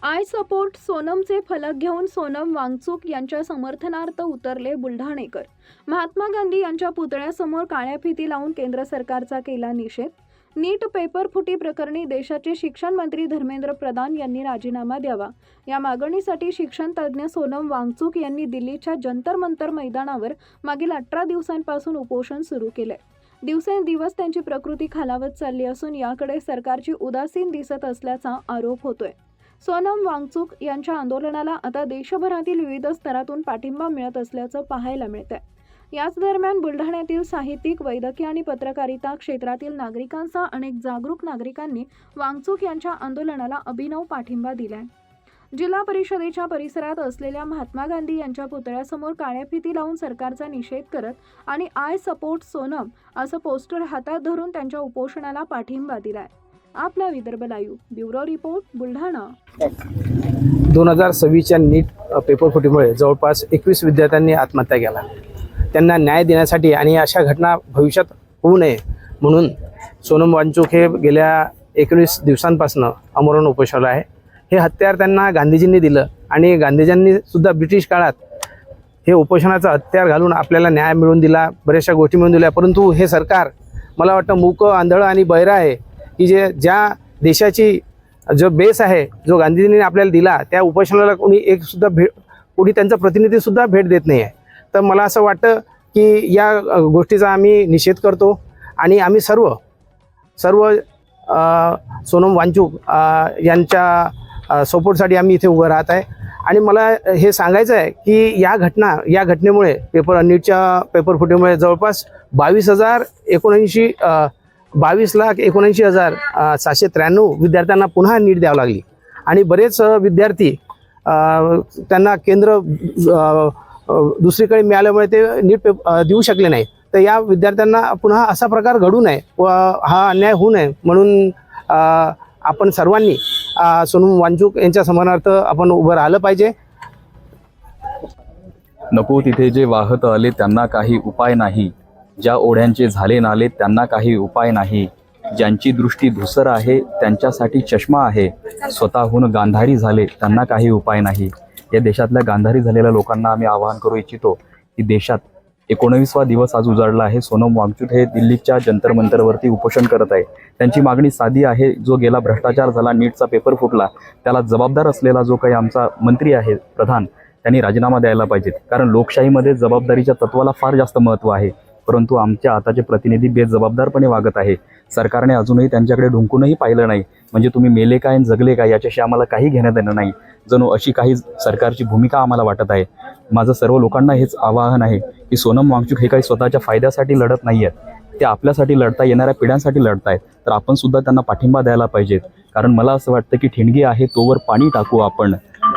I support सोनमचे फलक घेऊन सोनम वांगचुक यांच्या समर्थनार्थ उतरले बुलढाणेकर। महात्मा गांधी यांच्या पुतळ्यासमोर काळ्या फिती लावून केंद्र सरकारचा केला निषेध। नीट पेपर फुटी प्रकरणी देशाचे शिक्षण मंत्री धर्मेंद्र प्रधान यांनी राजीनामा द्यावा या मागणीसाठी शिक्षण तज्ञ सोनम वांगचुक यांनी दिल्लीच्या जंतर मंतर मैदानावर मागील 18 दिवसांपासून उपोषण सुरू केले। दिवसेंदिवस त्यांची प्रकृती खालावत चालली असून याकडे सरकारची उदासीन दिसत असल्याचा आरोप होतोय। सोनम वांगचुक यांच्या आंदोलनाला आता देशभरातील विविध स्तरातून पाठिंबा मिळत असल्याचं पाहायला मिळतंय। याच दरम्यान बुलढाण्यातील साहित्यिक, वैद्यकीय आणि पत्रकारिता क्षेत्रातील नागरिकांसह अनेक जागरूक नागरिकांनी वांगचुक यांच्या आंदोलनाला अभिनव पाठिंबा दिलाय। जिल्हा परिषदेच्या परिसरात असलेल्या महात्मा गांधी यांच्या पुतळ्यासमोर काळ्या फिती लावून सरकारचा निषेध करत आणि आय सपोर्ट सोनम असं पोस्टर हातात धरून त्यांच्या उपोषणाला पाठिंबा दिलाय। आपला Vidarbha live bureau report Buldhana. 2026च्या नीट पेपर फुटीमुळे जवळपास 21 विद्यार्थ्यांनी आत्महत्या केला। त्यांना न्याय देण्यासाठी आणि अशा घटना भविष्यात होऊ नये म्हणून सोनम वांगचुक हे गेल्या 19 दिवसांपासून आमरण उपोषणाला आहे। हे हत्यार त्यांना गांधीजींनी दिलं आणि गांधीजींनी सुद्धा ब्रिटिश काळात हे उपोषणाचं हत्यार घालून आपल्याला न्याय मिळवून दिला, बऱ्याचशा गोष्टी मिळवून दिल्या। परंतु हे सरकार मला वाटतं मूक, आंधळ आणि बहिरं आहे की ज्या देशाची जो बेस आहे, जो गांधीजींनी आपल्याला दिला, त्या उपोषणाला कोणी त्यांचा प्रतिनिधीसुद्धा भेट देत नाही आहे। तर मला असं वाटतं की या गोष्टीचा आम्ही निषेध करतो आणि आम्ही सर्व सोनम वांगचुक यांच्या सपोर्टसाठी आम्ही इथे उभं राहत आहे। आणि मला हे सांगायचं आहे की या घटनेमुळे नीटच्या पेपर फुटीमुळे जवळपास 22,79,793 विद्यार्थ्यांना पुन्हा नीट द्यावं लागली आणि बरेच विद्यार्थी त्यांना केंद्र दुसरीकडे मिळाल्यामुळे ते नीट देऊ शकले नाही। तर या विद्यार्थ्यांना पुन्हा असा प्रकार घडू नये व हा अन्याय होऊ नये म्हणून आपण सर्वांनी सोनम वांगचुक यांच्या सन्मानार्थ आपण उभं राहिलं पाहिजे। नको तिथे जे वाहत आले त्यांना काही उपाय नाही, ज्या ओढ्यांचे झाले नाले त्यांना काही उपाय नाही, ज्यांची दृष्टी धुसर आहे त्यांच्यासाठी चष्मा आहे, स्वतःहून गांधारी झाले त्यांना काही उपाय नाही। या देशातल्या गांधारी झालेल्या लोकांना आम्ही आवाहन करू इच्छितो की देशात 19वा दिवस आज उजाडला आहे। सोनम वांगचुक हे दिल्लीच्या जंतर मंतरवरती उपोषण करत आहे। त्यांची मागणी साधी आहे, जो गेला भ्रष्टाचार झाला, नीटचा पेपर फुटला, त्याला जबाबदार असलेला जो काही आमचा मंत्री आहे प्रधान, त्यांनी राजीनामा द्यायला पाहिजेत। कारण लोकशाहीमध्ये जबाबदारीच्या तत्वाला फार जास्त महत्त्व आहे, परंतु आमच्या आताचे प्रतिनिधी बेजबाबदारपणे वागत आहे। सरकारने अजूनही त्यांच्याकडे ढुंकूनही पाहिलं नाही। म्हणजे तुम्ही मेले काय आणि जगले काय याच्याशी आम्हाला काही घेणं देणं नाही, जणू अशी काही सरकारची भूमिका आम्हाला वाटत आहे। माझं सर्व लोकांना हेच आवाहन आहे की सोनम वांगचुक हे काही स्वतःच्या फायद्यासाठी लढत नाही आहेत, ते आपल्यासाठी लढता, येणाऱ्या पिढ्यांसाठी लढत आहेत। तर आपण सुद्धा त्यांना पाठिंबा द्यायला पाहिजेत। कारण मला असं वाटतं की ठिणगी आहे तोवर पाणी टाकू आपण,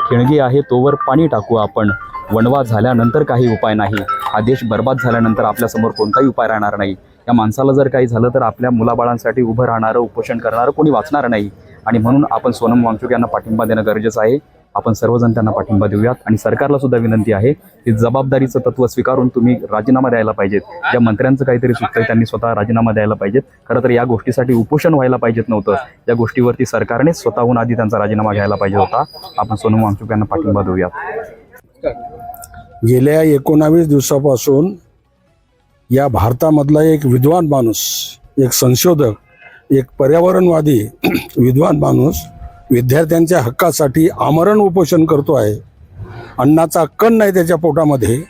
ठिणगी आहे तोवर पाणी टाकू आपण, वनवास झाल्यानंतर काही उपाय नाही, हा देश बर्बाद झाल्यानंतर आपल्यासमोर कोणताही उपाय राहणार नाही। या माणसाला जर काही झालं तर आपल्या मुलाबाळांसाठी उभं राहणारं, उपोषण करणारं कोणी वाचणार नाही। आणि म्हणून आपण सोनम वांगचुक यांना पाठिंबा देणं गरजेचं आहे। आपण सर्वजण त्यांना पाठिंबा देऊयात आणि सरकारला सुद्धा विनंती आहे की जबाबदारीचं तत्व स्वीकारून तुम्ही राजीनामा द्यायला पाहिजेत। ज्या मंत्र्यांचं काहीतरी सुचतंय त्यांनी स्वतः राजीनामा द्यायला पाहिजेत। खरं तर या गोष्टीसाठी उपोषण व्हायला पाहिजेत नव्हतं, या गोष्टीवरती सरकारने स्वतःहून आधी त्यांचा राजीनामा घ्यायला पाहिजे होता। आपण सोनम वांगचुक यांना पाठिंबा देऊयात। गेल्या 19 दिवसापासून या भारतामधला एक विद्वान माणूस, एक संशोधक, एक पर्यावरणवादी विद्वान माणूस विद्यार्थ्यांच्या हक्कासाठी आमरण उपोषण करतो आहे। अन्नाचा कण नाही त्याच्या पोटामध्ये,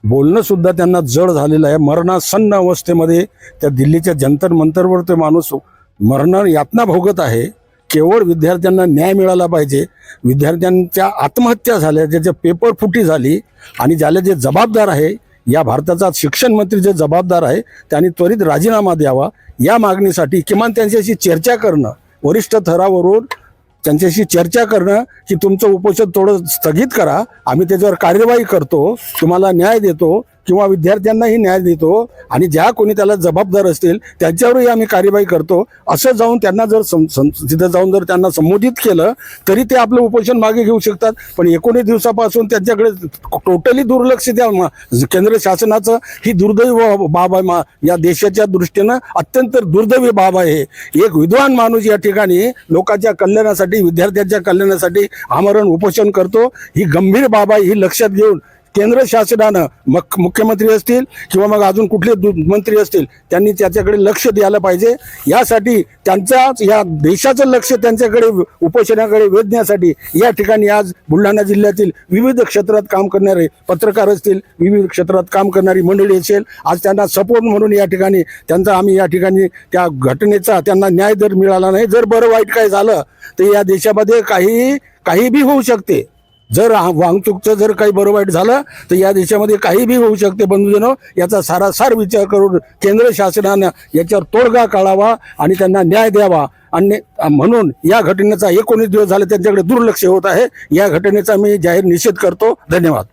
बोलणं सुद्धा त्यांना जड झालेलं आहे। मरणासन्न अवस्थेमध्ये त्या दिल्लीच्या जंतर मंतरवर ते माणूस मरण यातना भोगत आहे। केवळ विद्यार्थ्यांना न्याय मिळाला पाहिजे। विद्यार्थ्यांच्या आत्महत्या झाल्या, ज्याच्या पेपर फुटी झाली आणि ज्याला जे जबाबदार आहे, या भारताचा शिक्षण मंत्री जे जबाबदार आहे, त्यांनी त्वरित राजीनामा द्यावा। या मागणीसाठी किमान त्यांच्याशी चर्चा करणं, वरिष्ठ थरावरून त्यांच्याशी चर्चा करणं की तुमचं उपोषण थोडं स्थगित करा, आम्ही त्याच्यावर कार्यवाही करतो, तुम्हाला न्याय देतो, किंवा विद्यार्थ्यांनाही न्याय देतो आणि ज्या कोणी त्याला जबाबदार असतील त्यांच्यावरही आम्ही कार्यवाही करतो. असं जाऊन त्यांना जर तिथं जाऊन जर त्यांना संबोधित केलं तरी ते आपलं उपोषण मागे घेऊ शकतात. पण 19 दिवसापासून त्यांच्याकडे टोटली दुर्लक्ष द्या केंद्र शासनाचं ही दुर्दैवी बाब आहे. या देशाच्या दृष्टीनं अत्यंत दुर्दैवी बाब आहे. एक विद्वान माणूस या ठिकाणी लोकांच्या कल्याणासाठी विद्यार्थ्यांच्या कल्याणासाठी आमरण उपोषण करतो. ही गंभीर बाब आहे. ही लक्षात घेऊन केंद्र शासनानं मुख्यमंत्री असतील किंवा मग अजून कुठले मंत्री असतील त्यांनी त्याच्याकडे लक्ष द्यायला पाहिजे. यासाठी या देशाचं लक्ष त्यांच्याकडे उपोषणाकडे वेधण्यासाठी या ठिकाणी आज बुलढाणा जिल्ह्यातील विविध क्षेत्रात काम करणारे पत्रकार असतील, विविध क्षेत्रात काम करणारी मंडळी असेल, आज त्यांना सपोर्ट म्हणून या ठिकाणी आम्ही या ठिकाणी त्या घटनेचा त्यांना न्याय जर मिळाला नाही, जर बरं वाईट काय झालं तर या देशामध्ये काही बी होऊ शकते. जर वाहतूकचं जर काही बरं वाईट झालं तर या देशामध्ये काही बी होऊ शकते. बंधूजनो, याचा सारासार विचार करून केंद्र शासनानं याच्यावर तोडगा काढावा आणि त्यांना न्याय द्यावा. आणि म्हणून या घटनेचा 19 दिवस झाले त्यांच्याकडे दुर्लक्ष होत आहे. या घटनेचा मी जाहीर निषेध करतो. धन्यवाद.